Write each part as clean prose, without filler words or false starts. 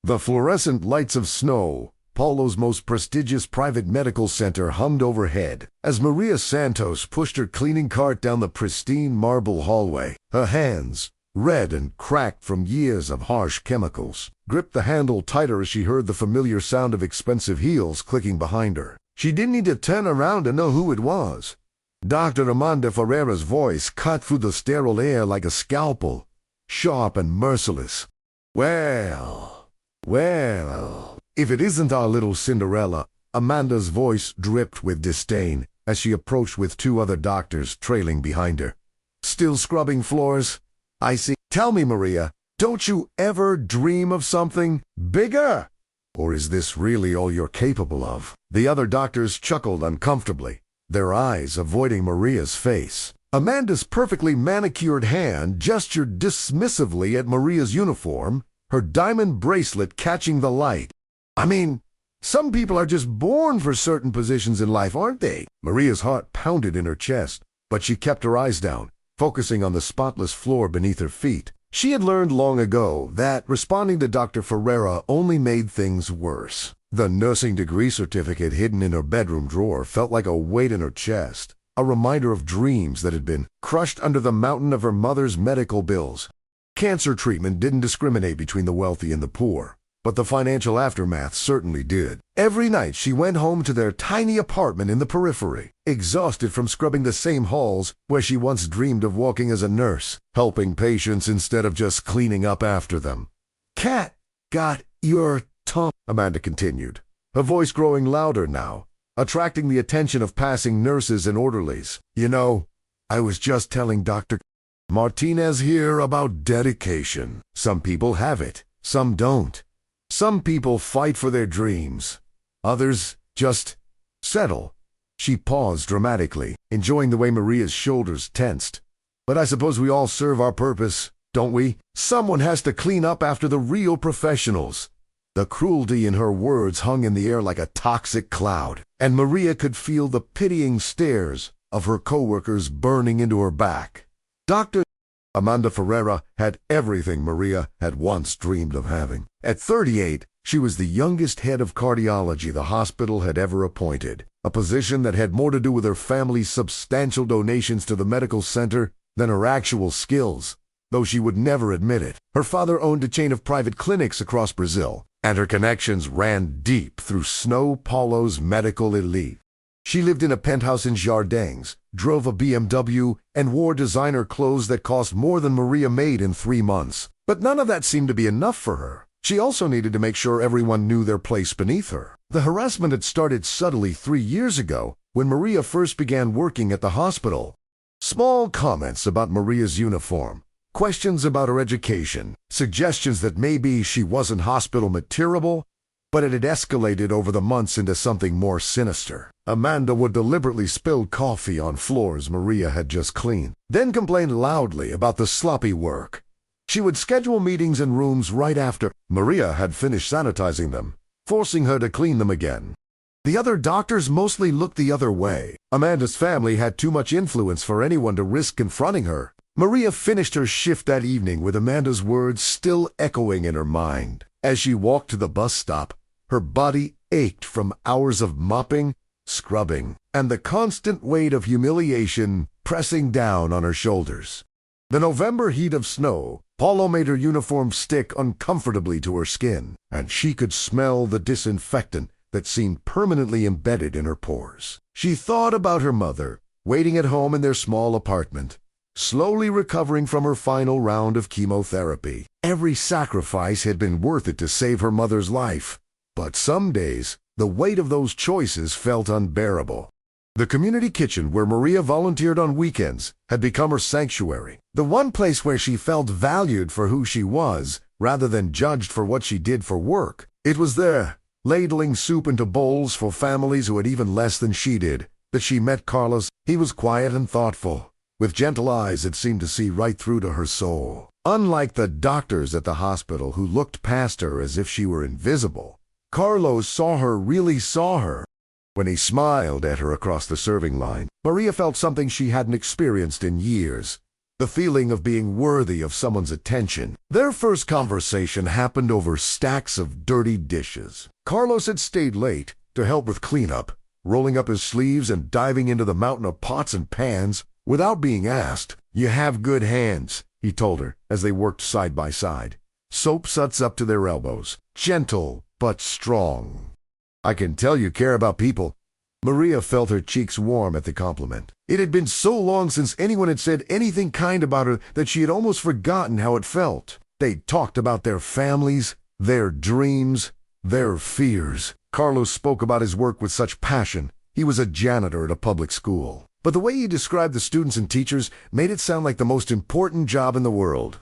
The fluorescent lights of Snow, Paulo's most prestigious private medical center, hummed overhead as Maria Santos pushed her cleaning cart down the pristine marble hallway. Her hands, red and cracked from years of harsh chemicals, gripped the handle tighter as she heard the familiar sound of expensive heels clicking behind her. She didn't need to turn around to know who it was. Dr. Amanda Ferreira's voice cut through the sterile air like a scalpel, sharp and merciless. Well, if it isn't our little Cinderella." Amanda's voice dripped with disdain as she approached with two other doctors trailing behind her. "Still scrubbing floors? I see. Tell me, Maria, don't you ever dream of something bigger? Or is this really all you're capable of?" The other doctors chuckled uncomfortably, their eyes avoiding Maria's face. Amanda's perfectly manicured hand gestured dismissively at Maria's uniform, her diamond bracelet catching the light. "I mean, some people are just born for certain positions in life, aren't they?" Maria's heart pounded in her chest, but she kept her eyes down, focusing on the spotless floor beneath her feet. She had learned long ago that responding to Dr. Ferreira only made things worse. The nursing degree certificate hidden in her bedroom drawer felt like a weight in her chest, a reminder of dreams that had been crushed under the mountain of her mother's medical bills. Cancer treatment didn't discriminate between the wealthy and the poor, but the financial aftermath certainly did. Every night she went home to their tiny apartment in the periphery, exhausted from scrubbing the same halls where she once dreamed of walking as a nurse, helping patients instead of just cleaning up after them. "Cat got your tongue," Amanda continued, her voice growing louder now, attracting the attention of passing nurses and orderlies. "You know, I was just telling Dr. Martinez here about dedication. Some people have it, some don't. Some people fight for their dreams. Others just settle." She paused dramatically, enjoying the way Maria's shoulders tensed. "But I suppose we all serve our purpose, don't we? Someone has to clean up after the real professionals." The cruelty in her words hung in the air like a toxic cloud, and Maria could feel the pitying stares of her coworkers burning into her back. Dr. Amanda Ferreira had everything Maria had once dreamed of having. At 38, she was the youngest head of cardiology the hospital had ever appointed, a position that had more to do with her family's substantial donations to the medical center than her actual skills, though she would never admit it. Her father owned a chain of private clinics across Brazil, and her connections ran deep through Snow Paulo's medical elite. She lived in a penthouse in Jardins, drove a BMW, and wore designer clothes that cost more than Maria made in 3 months. But none of that seemed to be enough for her. She also needed to make sure everyone knew their place beneath her. The harassment had started subtly 3 years ago when Maria first began working at the hospital. Small comments about Maria's uniform, questions about her education, suggestions that maybe she wasn't hospital material, but it had escalated over the months into something more sinister. Amanda would deliberately spill coffee on floors Maria had just cleaned, then complain loudly about the sloppy work. She would schedule meetings in rooms right after Maria had finished sanitizing them, forcing her to clean them again. The other doctors mostly looked the other way. Amanda's family had too much influence for anyone to risk confronting her. Maria finished her shift that evening with Amanda's words still echoing in her mind. As she walked to the bus stop, her body ached from hours of mopping, scrubbing, and the constant weight of humiliation pressing down on her shoulders. The November heat of Snow, Paulo made her uniform stick uncomfortably to her skin, and she could smell the disinfectant that seemed permanently embedded in her pores. She thought about her mother, waiting at home in their small apartment, slowly recovering from her final round of chemotherapy. Every sacrifice had been worth it to save her mother's life. But some days, the weight of those choices felt unbearable. The community kitchen where Maria volunteered on weekends had become her sanctuary, the one place where she felt valued for who she was, rather than judged for what she did for work. It was there, ladling soup into bowls for families who had even less than she did, that she met Carlos. He was quiet and thoughtful, with gentle eyes that seemed to see right through to her soul. Unlike the doctors at the hospital who looked past her as if she were invisible, Carlos really saw her. When he smiled at her across the serving line, Maria felt something she hadn't experienced in years, the feeling of being worthy of someone's attention. Their first conversation happened over stacks of dirty dishes. Carlos had stayed late to help with cleanup, rolling up his sleeves and diving into the mountain of pots and pans without being asked. "You have good hands," he told her as they worked side by side, soap suds up to their elbows, gentle but strong. "I can tell you care about people." Maria felt her cheeks warm at the compliment. It had been so long since anyone had said anything kind about her that she had almost forgotten how it felt. They talked about their families, their dreams, their fears. Carlos spoke about his work with such passion. He was a janitor at a public school. But the way he described the students and teachers made it sound like the most important job in the world.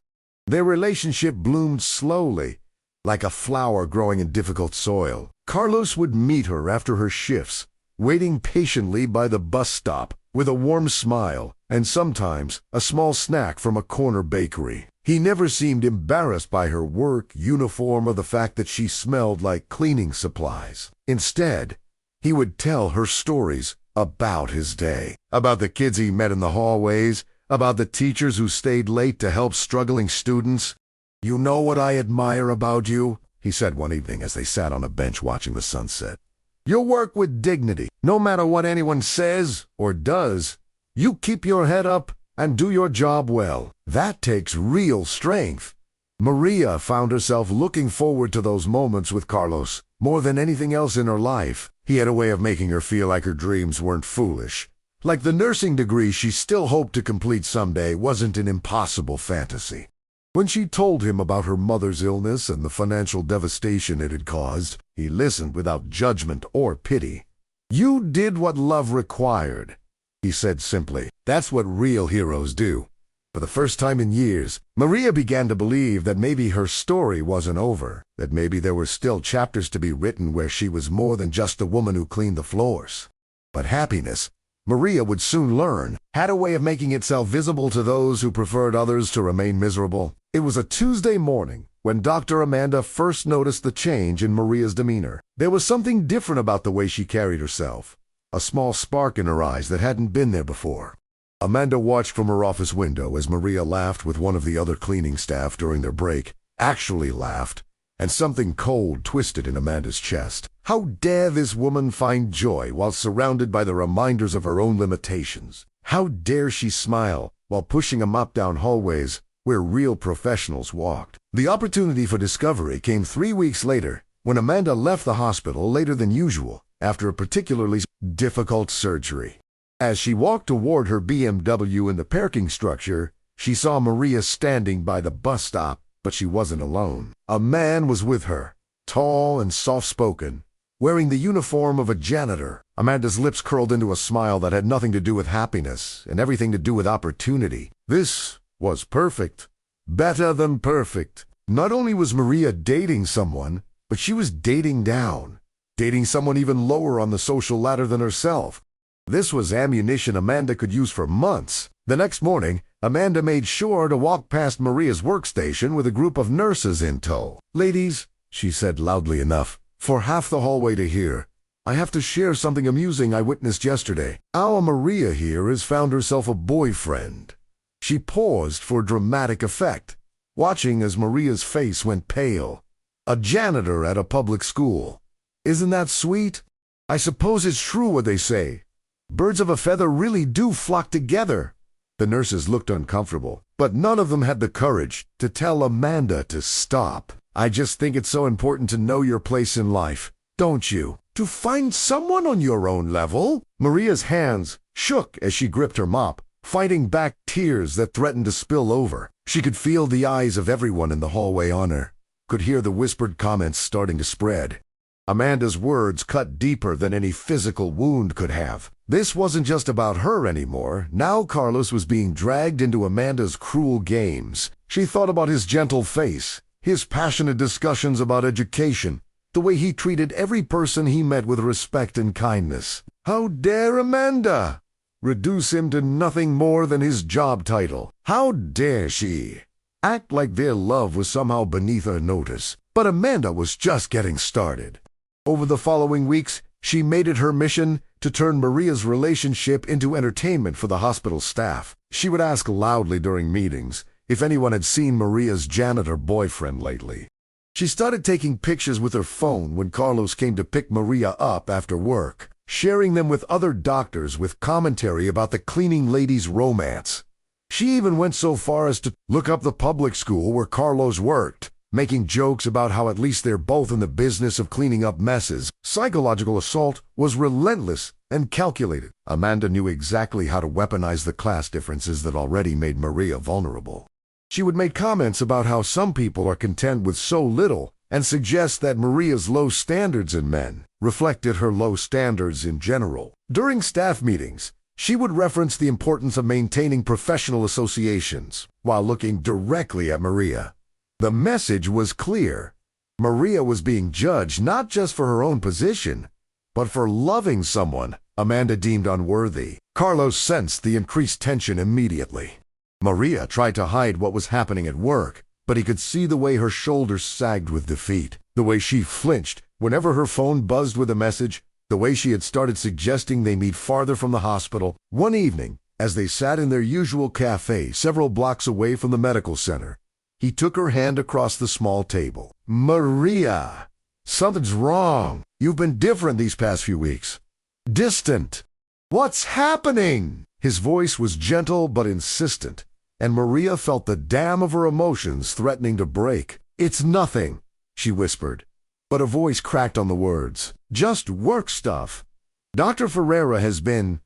Their relationship bloomed slowly, like a flower growing in difficult soil. Carlos would meet her after her shifts, waiting patiently by the bus stop with a warm smile and sometimes a small snack from a corner bakery. He never seemed embarrassed by her work, uniform, or the fact that she smelled like cleaning supplies. Instead, he would tell her stories about his day, about the kids he met in the hallways, about the teachers who stayed late to help struggling students. "You know what I admire about you?" he said one evening as they sat on a bench watching the sunset. "Your work with dignity. No matter what anyone says or does, you keep your head up and do your job well. That takes real strength." Maria found herself looking forward to those moments with Carlos more than anything else in her life. He had a way of making her feel like her dreams weren't foolish, like the nursing degree she still hoped to complete someday wasn't an impossible fantasy. When she told him about her mother's illness and the financial devastation it had caused, he listened without judgment or pity. "You did what love required," he said simply. "That's what real heroes do." For the first time in years, Maria began to believe that maybe her story wasn't over, that maybe there were still chapters to be written where she was more than just a woman who cleaned the floors. But happiness, Maria would soon learn, had a way of making itself visible to those who preferred others to remain miserable. It was a Tuesday morning when Dr. Amanda first noticed the change in Maria's demeanor. There was something different about the way she carried herself, a small spark in her eyes that hadn't been there before. Amanda watched from her office window as Maria laughed with one of the other cleaning staff during their break, actually laughed, and something cold twisted in Amanda's chest. How dare this woman find joy while surrounded by the reminders of her own limitations? How dare she smile while pushing a mop down hallways where real professionals walked? The opportunity for discovery came 3 weeks later when Amanda left the hospital later than usual after a particularly difficult surgery. As she walked toward her BMW in the parking structure, she saw Maria standing by the bus stop, but she wasn't alone. A man was with her, tall and soft-spoken, wearing the uniform of a janitor. Amanda's lips curled into a smile that had nothing to do with happiness and everything to do with opportunity. This was perfect. Better than perfect. Not only was Maria dating someone, but she was dating down, dating someone even lower on the social ladder than herself. This was ammunition Amanda could use for months. The next morning, Amanda made sure to walk past Maria's workstation with a group of nurses in tow. "Ladies," she said loudly enough for half the hallway to hear, "I have to share something amusing I witnessed yesterday. Our Maria here has found herself a boyfriend." She paused for dramatic effect, watching as Maria's face went pale. "A janitor at a public school. Isn't that sweet? I suppose it's true what they say. Birds of a feather really do flock together." The nurses looked uncomfortable, but none of them had the courage to tell Amanda to stop. "I just think it's so important to know your place in life, don't you? To find someone on your own level." Maria's hands shook as she gripped her mop, fighting back tears that threatened to spill over. She could feel the eyes of everyone in the hallway on her, could hear the whispered comments starting to spread. Amanda's words cut deeper than any physical wound could have. This wasn't just about her anymore. Now Carlos was being dragged into Amanda's cruel games. She thought about his gentle face, his passionate discussions about education, the way he treated every person he met with respect and kindness. How dare Amanda reduce him to nothing more than his job title? How dare she act like their love was somehow beneath her notice? But Amanda was just getting started. Over the following weeks, She made it her mission to turn Maria's relationship into entertainment for the hospital staff. She would ask loudly during meetings if anyone had seen Maria's janitor boyfriend lately. She started taking pictures with her phone when Carlos came to pick Maria up after work, sharing them with other doctors with commentary about the cleaning lady's romance. She even went so far as to look up the public school where Carlos worked, making jokes about how at least they're both in the business of cleaning up messes. Psychological assault was relentless and calculated. Amanda knew exactly how to weaponize the class differences that already made Maria vulnerable. She would make comments about how some people are content with so little and suggest that Maria's low standards in men reflected her low standards in general. During staff meetings, she would reference the importance of maintaining professional associations while looking directly at Maria. The message was clear. Maria was being judged not just for her own position, but for loving someone Amanda deemed unworthy. Carlos sensed the increased tension immediately. Maria tried to hide what was happening at work, but he could see the way her shoulders sagged with defeat, the way she flinched whenever her phone buzzed with a message, the way she had started suggesting they meet farther from the hospital. One evening, as they sat in their usual cafe several blocks away from the medical center, he took her hand across the small table. "Maria, something's wrong. You've been different these past few weeks. Distant. What's happening?" His voice was gentle but insistent, and Maria felt the dam of her emotions threatening to break. "It's nothing," she whispered, but her voice cracked on the words. "Just work stuff. Dr. Ferrari has been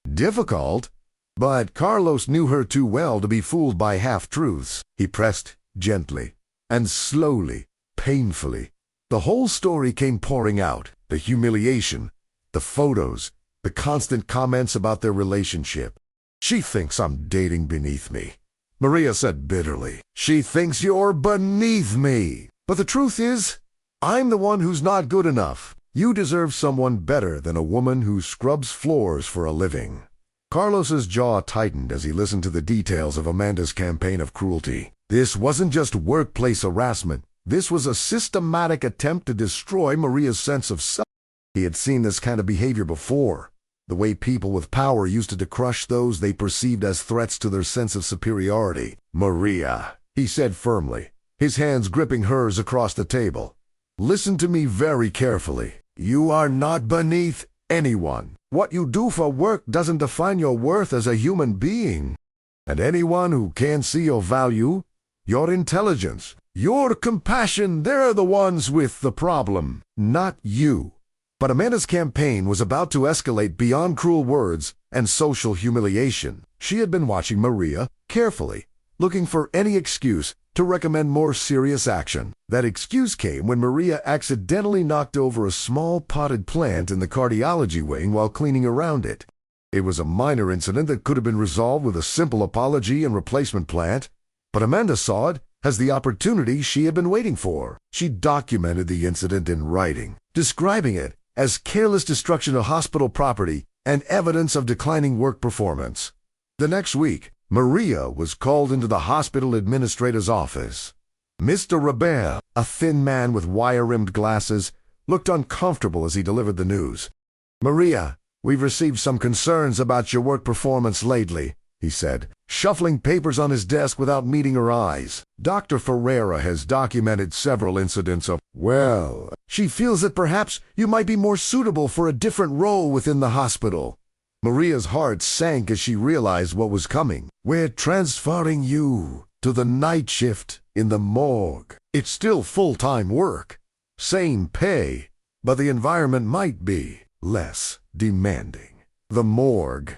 difficult," but Carlos knew her too well to be fooled by half-truths. He pressed gently and slowly, painfully. The whole story came pouring out. The humiliation, the photos, the constant comments about their relationship. "She thinks I'm dating beneath me," Maria said bitterly. "She thinks you're beneath me. But the truth is, I'm the one who's not good enough. You deserve someone better than a woman who scrubs floors for a living." Carlos's jaw tightened as he listened to the details of Amanda's campaign of cruelty. This wasn't just workplace harassment. This was a systematic attempt to destroy Maria's sense of self. He had seen this kind of behavior before, the way people with power used to crush those they perceived as threats to their sense of superiority. "Maria," he said firmly, his hands gripping hers across the table, "listen to me very carefully. You are not beneath anyone. What you do for work doesn't define your worth as a human being. And anyone who can't see your value, your intelligence, your compassion, they're the ones with the problem, not you." But Amanda's campaign was about to escalate beyond cruel words and social humiliation. She had been watching Maria carefully, looking for any excuse to recommend more serious action. That excuse came when Maria accidentally knocked over a small potted plant in the cardiology wing while cleaning around it. It was a minor incident that could have been resolved with a simple apology and replacement plant, but Amanda saw it as the opportunity she had been waiting for. She documented the incident in writing, describing it as careless destruction of hospital property and evidence of declining work performance. The next week, Maria was called into the hospital administrator's office. Mr. Robert, a thin man with wire-rimmed glasses, looked uncomfortable as he delivered the news. "Maria, we've received some concerns about your work performance lately," he said, shuffling papers on his desk without meeting her eyes. "Dr. Ferrari has documented several incidents of, well, she feels that perhaps you might be more suitable for a different role within the hospital." Maria's heart sank as she realized what was coming. "We're transferring you to the night shift in the morgue. It's still full-time work, same pay, but the environment might be less demanding." The morgue,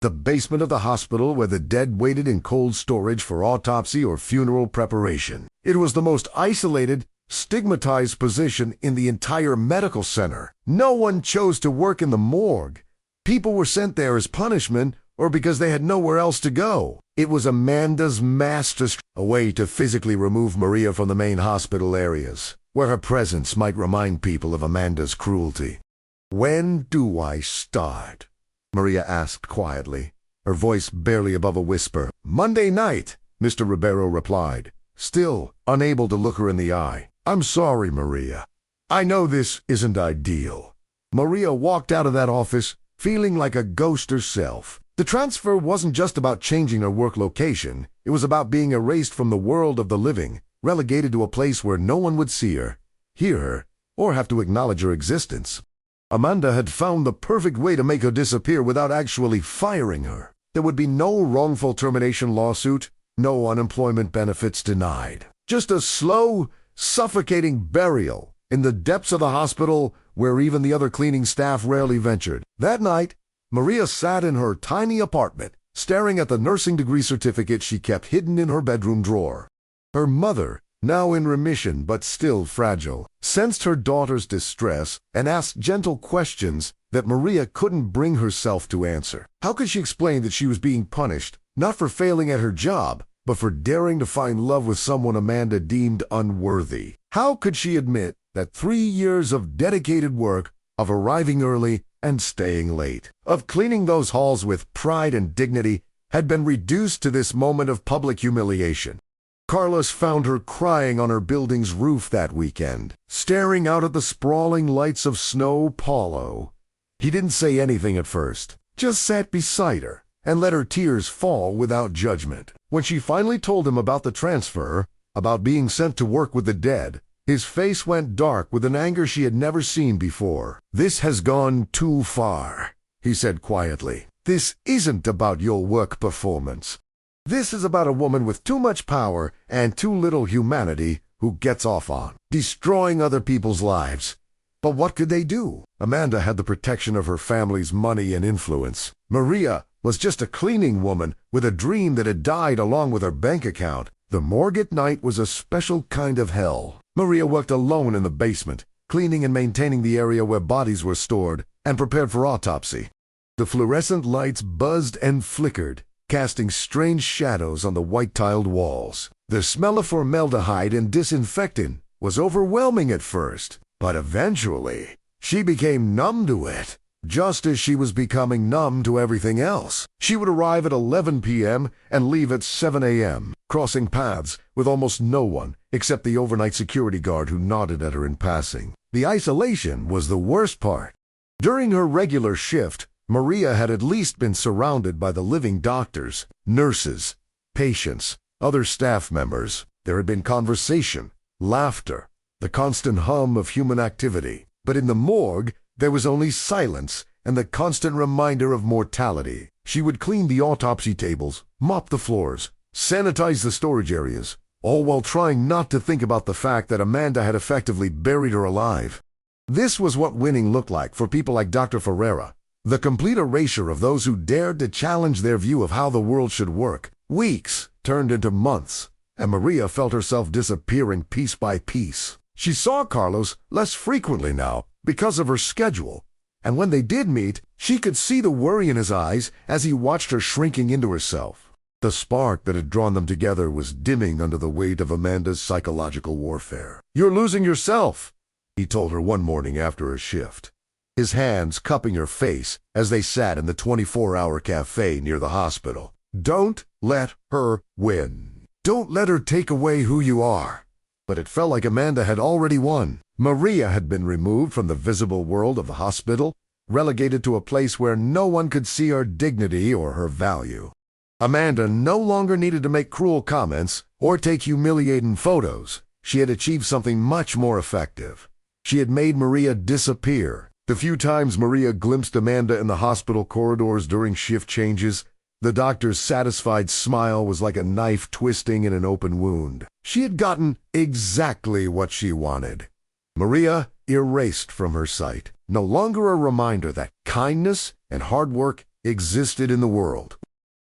the basement of the hospital where the dead waited in cold storage for autopsy or funeral preparation. It was the most isolated, stigmatized position in the entire medical center. No one chose to work in the morgue. People were sent there as punishment or because they had nowhere else to go. It was Amanda's a way to physically remove Maria from the main hospital areas, where her presence might remind people of Amanda's cruelty. "When do I start?" Maria asked quietly, her voice barely above a whisper. "Monday night," Mr. Ribeiro replied, still unable to look her in the eye. "I'm sorry, Maria. I know this isn't ideal, Maria walked out of that office feeling like a ghost herself. The transfer wasn't just about changing her work location. It was about being erased from the world of the living, relegated to a place where no one would see her, hear her, or have to acknowledge her existence. Amanda had found the perfect way to make her disappear without actually firing her. There would be no wrongful termination lawsuit, no unemployment benefits denied. Just a slow, suffocating burial in the depths of the hospital where even the other cleaning staff rarely ventured. That night, Maria sat in her tiny apartment, staring at the nursing degree certificate she kept hidden in her bedroom drawer. Her mother, now in remission but still fragile, sensed her daughter's distress and asked gentle questions that Maria couldn't bring herself to answer. How could she explain that she was being punished, not for failing at her job, but for daring to find love with someone Amanda deemed unworthy? How could she admit that 3 years of dedicated work, of arriving early and staying late, of cleaning those halls with pride and dignity, had been reduced to this moment of public humiliation? Carlos found her crying on her building's roof that weekend, staring out at the sprawling lights of Snow Paulo. He didn't say anything at first, just sat beside her and let her tears fall without judgment. When she finally told him about the transfer, about being sent to work with the dead, his face went dark with an anger she had never seen before. "This has gone too far," he said quietly. "This isn't about your work performance. This is about a woman with too much power and too little humanity who gets off on destroying other people's lives." But what could they do? Amanda had the protection of her family's money and influence. Maria was just a cleaning woman with a dream that had died along with her bank account. The morgue at night was a special kind of hell. Maria worked alone in the basement, cleaning and maintaining the area where bodies were stored and prepared for autopsy. The fluorescent lights buzzed and flickered, casting strange shadows on the white-tiled walls. The smell of formaldehyde and disinfectant was overwhelming at first, but eventually she became numb to it, just as she was becoming numb to everything else. She would arrive at 11 p.m. and leave at 7 a.m., crossing paths with almost no one except the overnight security guard who nodded at her in passing. The isolation was the worst part. During her regular shift, Maria had at least been surrounded by the living doctors, nurses, patients, other staff members. There had been conversation, laughter, the constant hum of human activity. But in the morgue, there was only silence and the constant reminder of mortality. She would clean the autopsy tables, mop the floors, sanitize the storage areas, all while trying not to think about the fact that Amanda had effectively buried her alive. This was what winning looked like for people like Dr. Ferrari. The complete erasure of those who dared to challenge their view of how the world should work. Weeks turned into months, and Maria felt herself disappearing piece by piece. She saw Carlos less frequently now because of her schedule, and when they did meet, she could see the worry in his eyes as he watched her shrinking into herself. The spark that had drawn them together was dimming under the weight of Amanda's psychological warfare. "You're losing yourself," he told her one morning after her shift, his hands cupping her face as they sat in the 24-hour cafe near the hospital. "Don't let her win. Don't let her take away who you are." But it felt like Amanda had already won. Maria had been removed from the visible world of the hospital, relegated to a place where no one could see her dignity or her value. Amanda no longer needed to make cruel comments or take humiliating photos. She had achieved something much more effective. She had made Maria disappear. The few times Maria glimpsed Amanda in the hospital corridors during shift changes, the doctor's satisfied smile was like a knife twisting in an open wound. She had gotten exactly what she wanted. Maria erased from her sight, no longer a reminder that kindness and hard work existed in the world.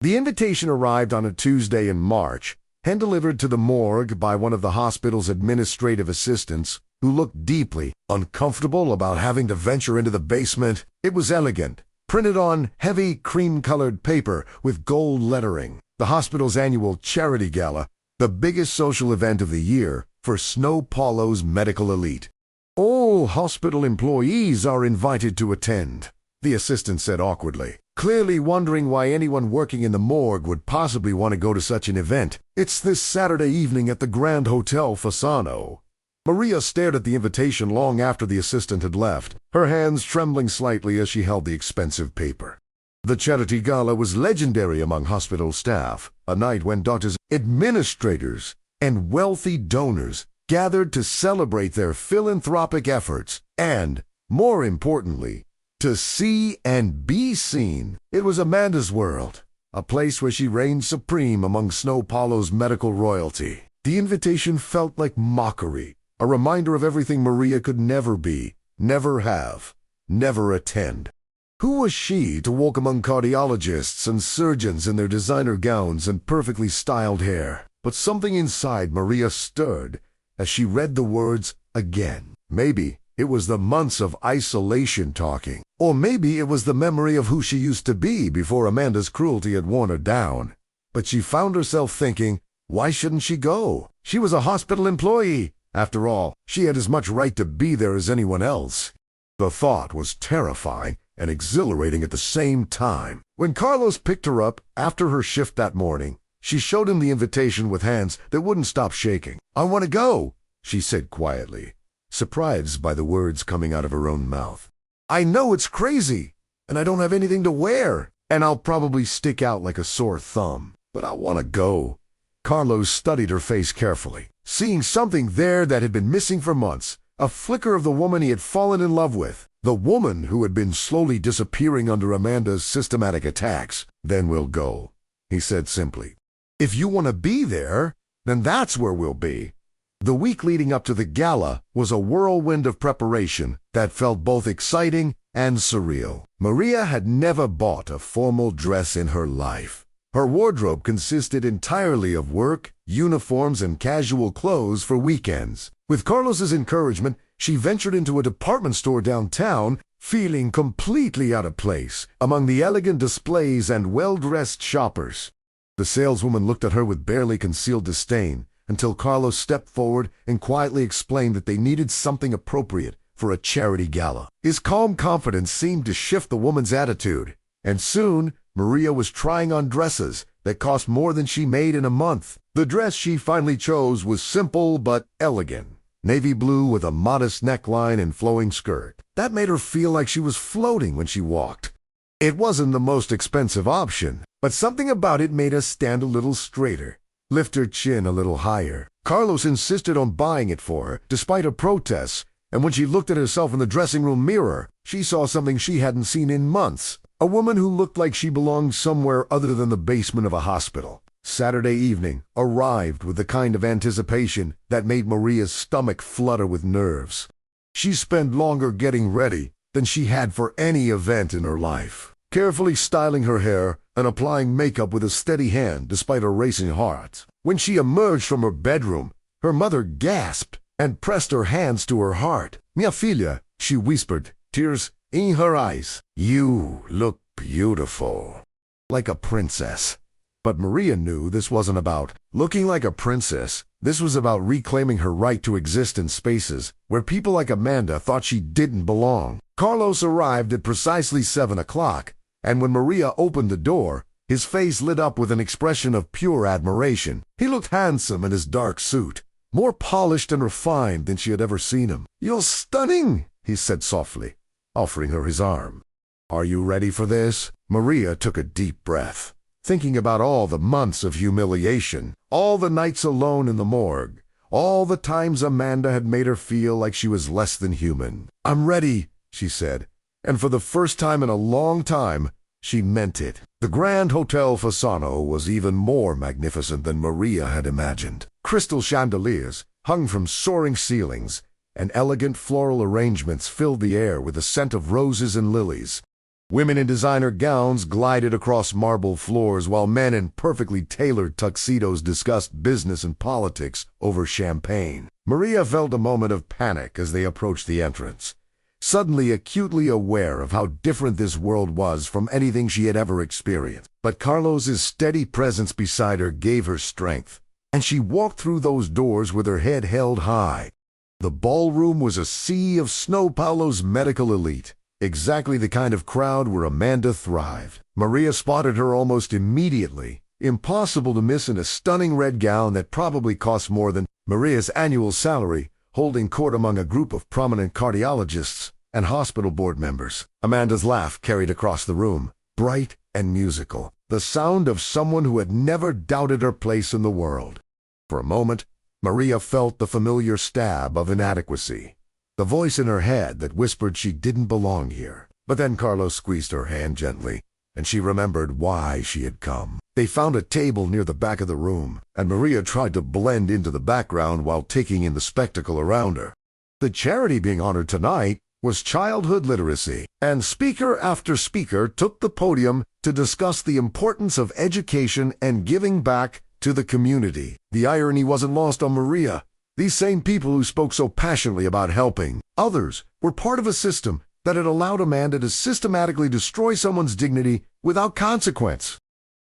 The invitation arrived on a Tuesday in March, hand-delivered to the morgue by one of the hospital's administrative assistants, who looked deeply uncomfortable about having to venture into the basement. It was elegant, printed on heavy cream-colored paper with gold lettering. The hospital's annual charity gala, the biggest social event of the year for Snow Paulo's medical elite. "All hospital employees are invited to attend," the assistant said awkwardly, clearly wondering why anyone working in the morgue would possibly want to go to such an event. "It's this Saturday evening at the Grand Hotel Fasano." Maria stared at the invitation long after the assistant had left, her hands trembling slightly as she held the expensive paper. The charity gala was legendary among hospital staff, a night when doctors, administrators, and wealthy donors gathered to celebrate their philanthropic efforts and, more importantly, to see and be seen. It was Amanda's world, a place where she reigned supreme among Snow Paolo's medical royalty. The invitation felt like mockery, a reminder of everything Maria could never be, never have, never attend. Who was she to walk among cardiologists and surgeons in their designer gowns and perfectly styled hair? But something inside Maria stirred as she read the words again. Maybe it was the months of isolation talking, or maybe it was the memory of who she used to be before Amanda's cruelty had worn her down. But she found herself thinking, why shouldn't she go? She was a hospital employee. After all, she had as much right to be there as anyone else. The thought was terrifying and exhilarating at the same time. When Carlos picked her up after her shift that morning, she showed him the invitation with hands that wouldn't stop shaking. "I want to go," she said quietly, surprised by the words coming out of her own mouth. "I know it's crazy, and I don't have anything to wear, and I'll probably stick out like a sore thumb, but I want to go." Carlos studied her face carefully, seeing something there that had been missing for months, a flicker of the woman he had fallen in love with, the woman who had been slowly disappearing under Amanda's systematic attacks. "Then we'll go," he said simply. "If you want to be there, then that's where we'll be." The week leading up to the gala was a whirlwind of preparation that felt both exciting and surreal. Maria had never bought a formal dress in her life. Her wardrobe consisted entirely of work, uniforms, and casual clothes for weekends. With Carlos's encouragement, she ventured into a department store downtown, feeling completely out of place among the elegant displays and well-dressed shoppers. The saleswoman looked at her with barely concealed disdain until Carlos stepped forward and quietly explained that they needed something appropriate for a charity gala. His calm confidence seemed to shift the woman's attitude, and soon Maria was trying on dresses that cost more than she made in a month. The dress she finally chose was simple but elegant, navy blue with a modest neckline and flowing skirt. That made her feel like she was floating when she walked. It wasn't the most expensive option, but something about it made her stand a little straighter, lift her chin a little higher. Carlos insisted on buying it for her, despite her protests, and when she looked at herself in the dressing room mirror, she saw something she hadn't seen in months. A woman who looked like she belonged somewhere other than the basement of a hospital. Saturday evening arrived with the kind of anticipation that made Maria's stomach flutter with nerves. She spent longer getting ready than she had for any event in her life, carefully styling her hair and applying makeup with a steady hand despite a racing heart. When she emerged from her bedroom, her mother gasped and pressed her hands to her heart. "Mia filha," she whispered, tears in her eyes. "You look beautiful, like a princess." But Maria knew this wasn't about looking like a princess. This was about reclaiming her right to exist in spaces where people like Amanda thought she didn't belong. Carlos arrived at precisely 7 o'clock, and when Maria opened the door, his face lit up with an expression of pure admiration. He looked handsome in his dark suit, more polished and refined than she had ever seen him. "You're stunning," he said softly, offering her his arm. "Are you ready for this?" Maria took a deep breath, thinking about all the months of humiliation, all the nights alone in the morgue, all the times Amanda had made her feel like she was less than human. "I'm ready," she said, and for the first time in a long time, she meant it. The Grand Hotel Fasano was even more magnificent than Maria had imagined. Crystal chandeliers hung from soaring ceilings, and elegant floral arrangements filled the air with the scent of roses and lilies. Women in designer gowns glided across marble floors while men in perfectly tailored tuxedos discussed business and politics over champagne. Maria felt a moment of panic as they approached the entrance, suddenly acutely aware of how different this world was from anything she had ever experienced. But Carlos's steady presence beside her gave her strength, and she walked through those doors with her head held high. The ballroom was a sea of Snow Paolo's medical elite, exactly the kind of crowd where Amanda thrived. Maria spotted her almost immediately, impossible to miss in a stunning red gown that probably cost more than Maria's annual salary, holding court among a group of prominent cardiologists and hospital board members. Amanda's laugh carried across the room, bright and musical, the sound of someone who had never doubted her place in the world. For a moment, Maria felt the familiar stab of inadequacy, the voice in her head that whispered she didn't belong here. But then Carlos squeezed her hand gently, and she remembered why she had come. They found a table near the back of the room, and Maria tried to blend into the background while taking in the spectacle around her. The charity being honored tonight was childhood literacy, and speaker after speaker took the podium to discuss the importance of education and giving back to the community. The irony wasn't lost on Maria. These same people who spoke so passionately about helping others were part of a system that had allowed Amanda to systematically destroy someone's dignity without consequence.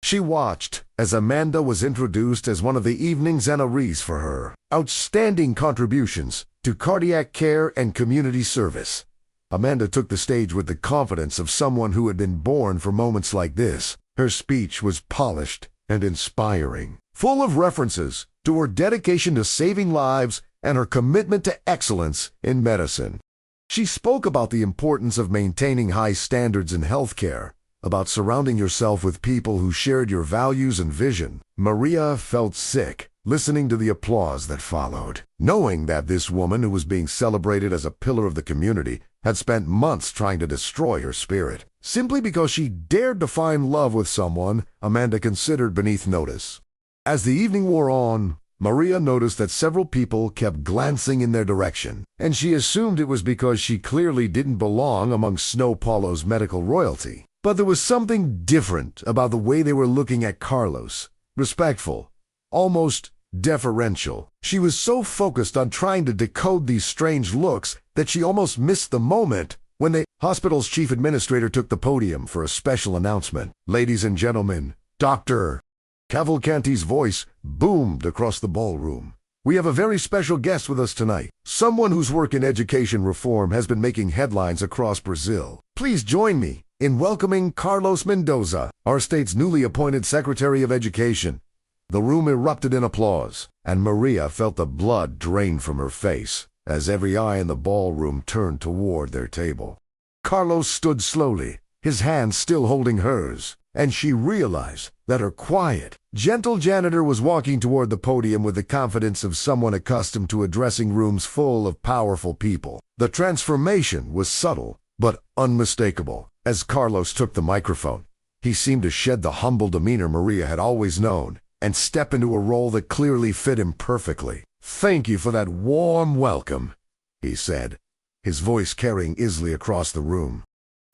She watched as Amanda was introduced as one of the evening's honorees for her outstanding contributions to cardiac care and community service. Amanda took the stage with the confidence of someone who had been born for moments like this. Her speech was polished and inspiring, full of references to her dedication to saving lives and her commitment to excellence in medicine. She spoke about the importance of maintaining high standards in healthcare, about surrounding yourself with people who shared your values and vision. Maria felt sick listening to the applause that followed, knowing that this woman who was being celebrated as a pillar of the community had spent months trying to destroy her spirit, simply because she dared to find love with someone Amanda considered beneath notice. As the evening wore on, Maria noticed that several people kept glancing in their direction, and she assumed it was because she clearly didn't belong among Snow Paulo's medical royalty. But there was something different about the way they were looking at Carlos, respectful, almost deferential. She was so focused on trying to decode these strange looks that she almost missed the moment when the hospital's chief administrator took the podium for a special announcement. "Ladies and gentlemen, Dr. Cavalcanti's voice boomed across the ballroom. "We have a very special guest with us tonight, someone whose work in education reform has been making headlines across Brazil. Please join me in welcoming Carlos Mendoza, our state's newly appointed Secretary of Education." The room erupted in applause, and Maria felt the blood drain from her face as every eye in the ballroom turned toward their table. Carlos stood slowly, his hand still holding hers, and she realized that her quiet, gentle janitor was walking toward the podium with the confidence of someone accustomed to addressing rooms full of powerful people. The transformation was subtle but unmistakable. As Carlos took the microphone, he seemed to shed the humble demeanor Maria had always known and step into a role that clearly fit him perfectly. "Thank you for that warm welcome," he said, his voice carrying easily across the room.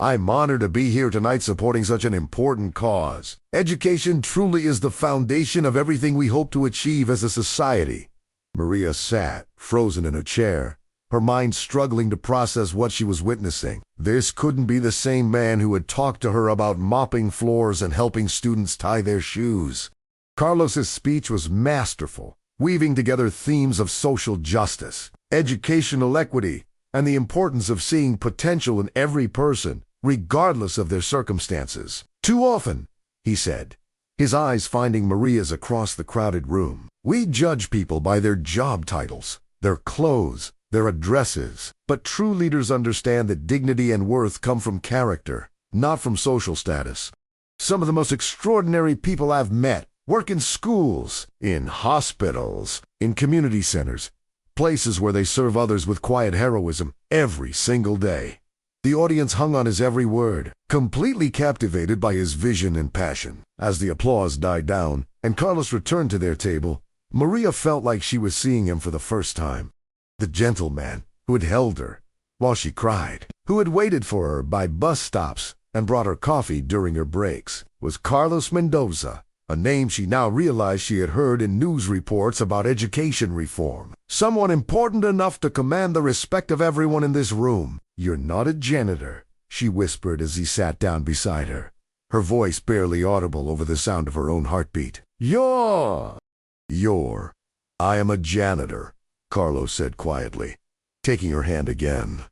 "I'm honored to be here tonight supporting such an important cause. Education truly is the foundation of everything we hope to achieve as a society." Maria sat, frozen in her chair, her mind struggling to process what she was witnessing. This couldn't be the same man who had talked to her about mopping floors and helping students tie their shoes. Carlos's speech was masterful, weaving together themes of social justice, educational equity, and the importance of seeing potential in every person, regardless of their circumstances. "Too often," he said, his eyes finding Maria's across the crowded room, "we judge people by their job titles, their clothes, their addresses. But true leaders understand that dignity and worth come from character, not from social status. Some of the most extraordinary people I've met work in schools, in hospitals, in community centers, places where they serve others with quiet heroism every single day." The audience hung on his every word, completely captivated by his vision and passion. As the applause died down and Carlos returned to their table, Maria felt like she was seeing him for the first time. The gentleman who had held her while she cried, who had waited for her by bus stops and brought her coffee during her breaks, was Carlos Mendoza, a name she now realized she had heard in news reports about education reform. Someone important enough to command the respect of everyone in this room. "You're not a janitor," she whispered as he sat down beside her, her voice barely audible over the sound of her own heartbeat. You're. "I am a janitor," Carlos said quietly, taking her hand again.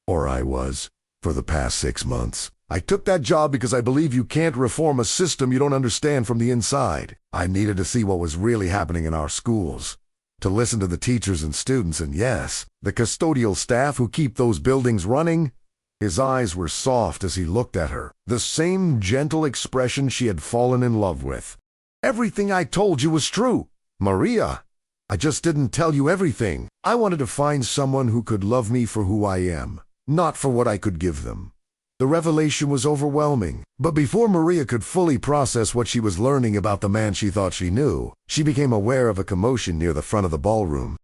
"Or I was, for the past 6 months. I took that job because I believe you can't reform a system you don't understand from the inside. I needed to see what was really happening in our schools, to listen to the teachers and students, and yes, the custodial staff who keep those buildings running. His eyes were soft as he looked at her, the same gentle expression she had fallen in love with. Everything I told you was true, Maria. I just didn't tell you everything. I wanted to find someone who could love me for who I am, not for what I could give them. The revelation was overwhelming, but before Maria could fully process what she was learning about the man she thought she knew, she became aware of a commotion near the front of the ballroom.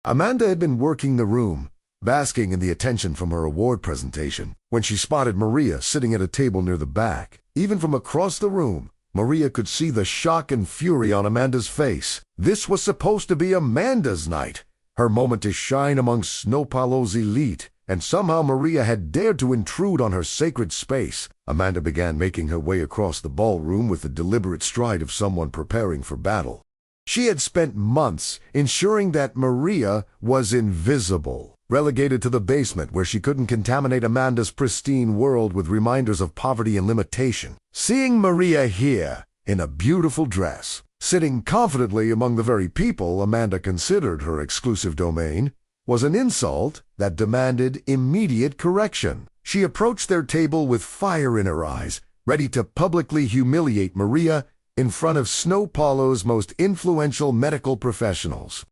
Amanda had been working the room, basking in the attention from her award presentation, when she spotted Maria sitting at a table near the back. Even from across the room, Maria could see the shock and fury on Amanda's face. This was supposed to be Amanda's night, her moment to shine among Snow Paolo's elite, and somehow Maria had dared to intrude on her sacred space. Amanda began making her way across the ballroom with the deliberate stride of someone preparing for battle. She had spent months ensuring that Maria was invisible, relegated to the basement where she couldn't contaminate Amanda's pristine world with reminders of poverty and limitation. Seeing Maria here, in a beautiful dress, sitting confidently among the very people Amanda considered her exclusive domain, was an insult that demanded immediate correction. She approached their table with fire in her eyes, ready to publicly humiliate Maria in front of Snow Paolo's most influential medical professionals.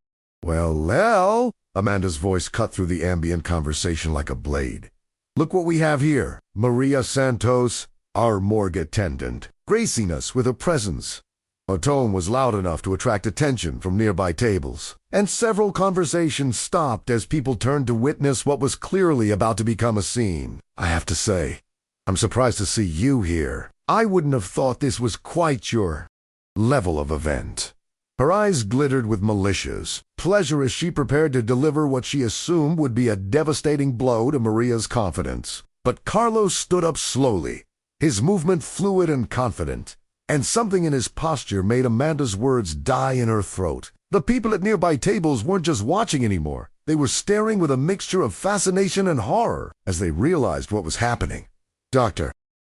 Well, Amanda's voice cut through the ambient conversation like a blade. Look what we have here. Maria Santos, our morgue attendant, gracing us with her presence. Her tone was loud enough to attract attention from nearby tables, and several conversations stopped as people turned to witness what was clearly about to become a scene. I have to say, I'm surprised to see you here. I wouldn't have thought this was quite your level of event. Her eyes glittered with malicious pleasure as she prepared to deliver what she assumed would be a devastating blow to Maria's confidence. But Carlos stood up slowly, his movement fluid and confident, and something in his posture made Amanda's words die in her throat. The people at nearby tables weren't just watching anymore. They were staring with a mixture of fascination and horror as they realized what was happening. Dr.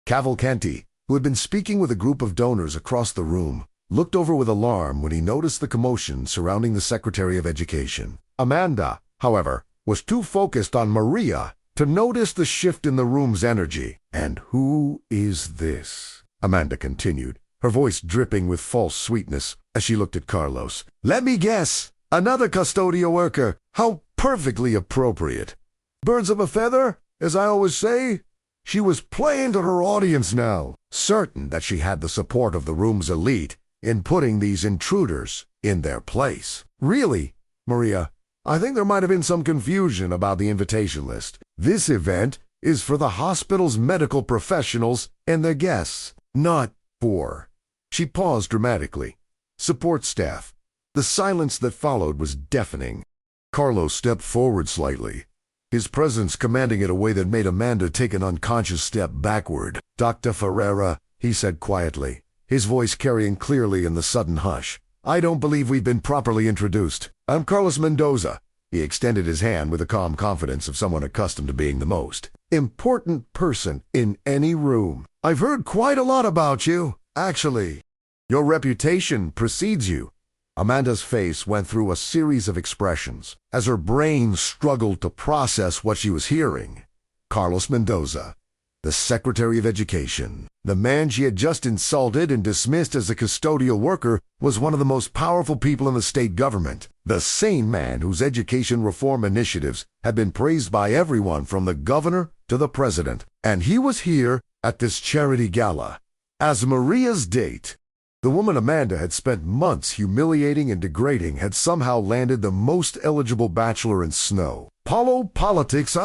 Cavalcanti, who had been speaking with a group of donors across the room, looked over with alarm when he noticed the commotion surrounding the Secretary of Education. Amanda, however, was too focused on Maria to notice the shift in the room's energy. And who is this? Amanda continued, her voice dripping with false sweetness as she looked at Carlos. Let me guess, another custodial worker. How perfectly appropriate. Birds of a feather, as I always say. She was playing to her audience now, certain that she had the support of the room's elite in putting these intruders in their place. Really, Maria, I think there might have been some confusion about the invitation list. This event is for the hospital's medical professionals and their guests, not for... She paused dramatically. Support staff. The silence that followed was deafening. Carlos stepped forward slightly, his presence commanding it a way that made Amanda take an unconscious step backward. Dr. Ferrara, he said quietly, his voice carrying clearly in the sudden hush. I don't believe we've been properly introduced. I'm Carlos Mendoza. He extended his hand with the calm confidence of someone accustomed to being the most important person in any room. I've heard quite a lot about you, actually. Your reputation precedes you. Amanda's face went through a series of expressions as her brain struggled to process what she was hearing. Carlos Mendoza, the Secretary of Education, the man she had just insulted and dismissed as a custodial worker, was one of the most powerful people in the state government. The same man whose education reform initiatives had been praised by everyone from the governor to the president. And he was here at this charity gala as Maria's date. The woman Amanda had spent months humiliating and degrading had somehow landed the most eligible bachelor in Snow Paolo politics.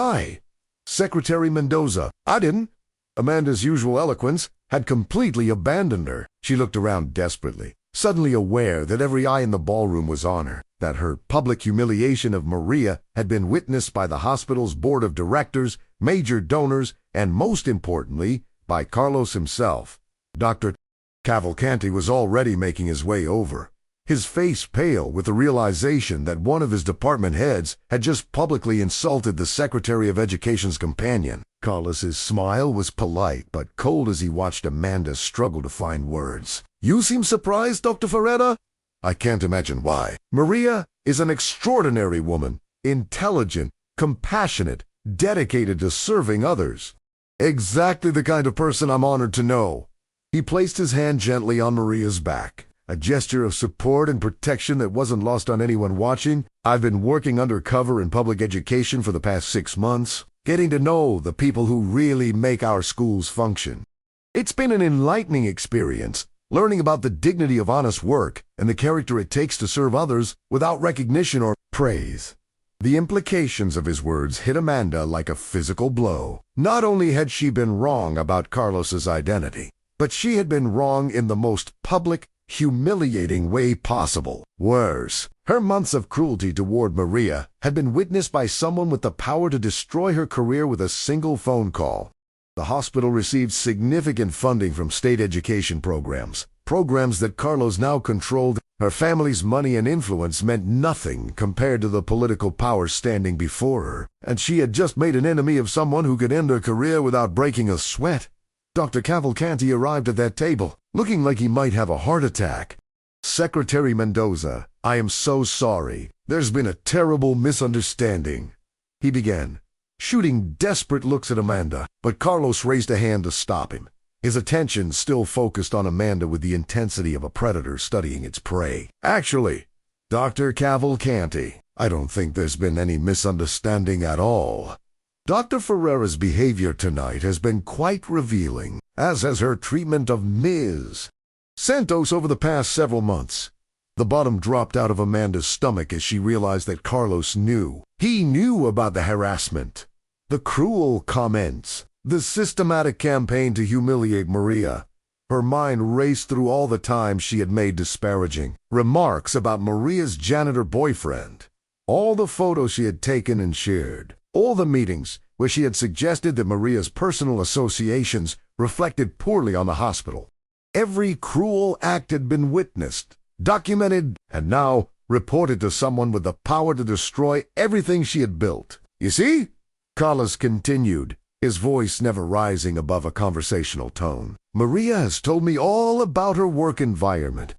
Secretary Mendoza. I didn't. Amanda's usual eloquence had completely abandoned her. She looked around desperately, suddenly aware that every eye in the ballroom was on her, that her public humiliation of Maria had been witnessed by the hospital's board of directors, major donors, and most importantly, by Carlos himself. Dr. Cavalcanti was already making his way over, his face pale with the realization that one of his department heads had just publicly insulted the Secretary of Education's companion. Carlos's smile was polite but cold as he watched Amanda struggle to find words. You seem surprised, Dr. Ferrara? I can't imagine why. Maria is an extraordinary woman, intelligent, compassionate, dedicated to serving others. Exactly the kind of person I'm honored to know. He placed his hand gently on Maria's back, a gesture of support and protection that wasn't lost on anyone watching. I've been working undercover in public education for the past 6 months, getting to know the people who really make our schools function. It's been an enlightening experience, learning about the dignity of honest work and the character it takes to serve others without recognition or praise. The implications of his words hit Amanda like a physical blow. Not only had she been wrong about Carlos's identity, but she had been wrong in the most public, humiliating way possible. Worse, her months of cruelty toward Maria had been witnessed by someone with the power to destroy her career with a single phone call. The hospital received significant funding from state education programs that Carlos now controlled. Her family's money and influence meant nothing compared to the political power standing before her, and she had just made an enemy of someone who could end her career without breaking a sweat. Dr. Cavalcanti arrived at that table, looking like he might have a heart attack. "Secretary Mendoza, I am so sorry. There's been a terrible misunderstanding," he began, shooting desperate looks at Amanda, but Carlos raised a hand to stop him, his attention still focused on Amanda with the intensity of a predator studying its prey. "Actually, Dr. Cavalcanti, I don't think there's been any misunderstanding at all. Dr. Ferrera's behavior tonight has been quite revealing, as has her treatment of Ms. Santos over the past several months." The bottom dropped out of Amanda's stomach as she realized that Carlos knew. He knew about the harassment, the cruel comments, the systematic campaign to humiliate Maria. Her mind raced through all the times she had made disparaging remarks about Maria's janitor boyfriend, all the photos she had taken and shared, all the meetings where she had suggested that Maria's personal associations reflected poorly on the hospital. Every cruel act had been witnessed, documented, and now reported to someone with the power to destroy everything she had built. "You see?" Carlos continued, his voice never rising above a conversational tone. "Maria has told me all about her work environment,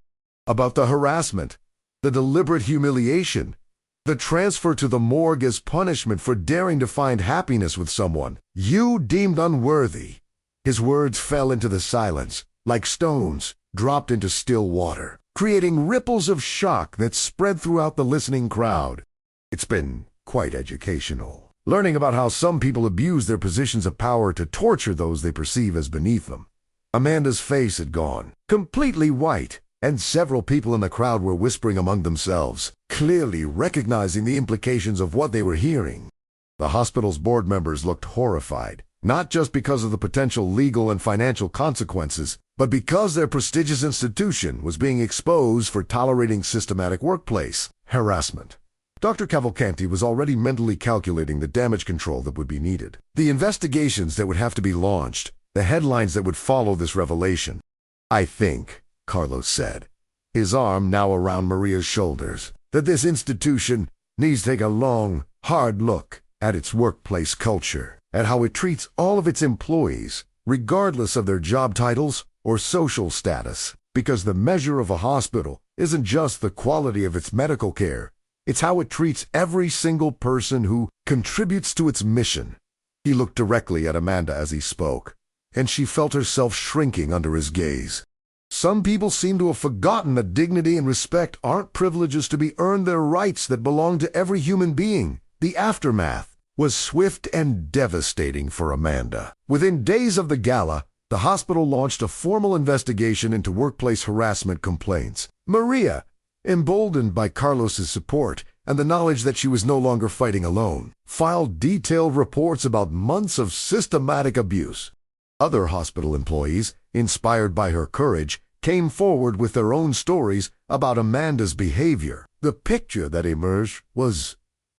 about the harassment, the deliberate humiliation, the transfer to the morgue as punishment for daring to find happiness with someone you deemed unworthy." His words fell into the silence, like stones dropped into still water, creating ripples of shock that spread throughout the listening crowd. It's been quite educational, learning about how some people abuse their positions of power to torture those they perceive as beneath them. Amanda's face had gone completely white, and several people in the crowd were whispering among themselves, clearly recognizing the implications of what they were hearing. The hospital's board members looked horrified, not just because of the potential legal and financial consequences, but because their prestigious institution was being exposed for tolerating systematic workplace harassment. Dr. Cavalcanti was already mentally calculating the damage control that would be needed, the investigations that would have to be launched, the headlines that would follow this revelation. "I think," Carlos said, his arm now around Maria's shoulders, "that this institution needs to take a long, hard look at its workplace culture, at how it treats all of its employees, regardless of their job titles or social status, because the measure of a hospital isn't just the quality of its medical care, it's how it treats every single person who contributes to its mission." He looked directly at Amanda as he spoke, and she felt herself shrinking under his gaze. Some people seem to have forgotten that dignity and respect aren't privileges to be earned, they're rights that belong to every human being. The aftermath was swift and devastating for Amanda. Within days of the gala, the hospital launched a formal investigation into workplace harassment complaints. Maria, emboldened by Carlos's support and the knowledge that she was no longer fighting alone, filed detailed reports about months of systematic abuse. Other hospital employees, inspired by her courage, came forward with their own stories about Amanda's behavior. The picture that emerged was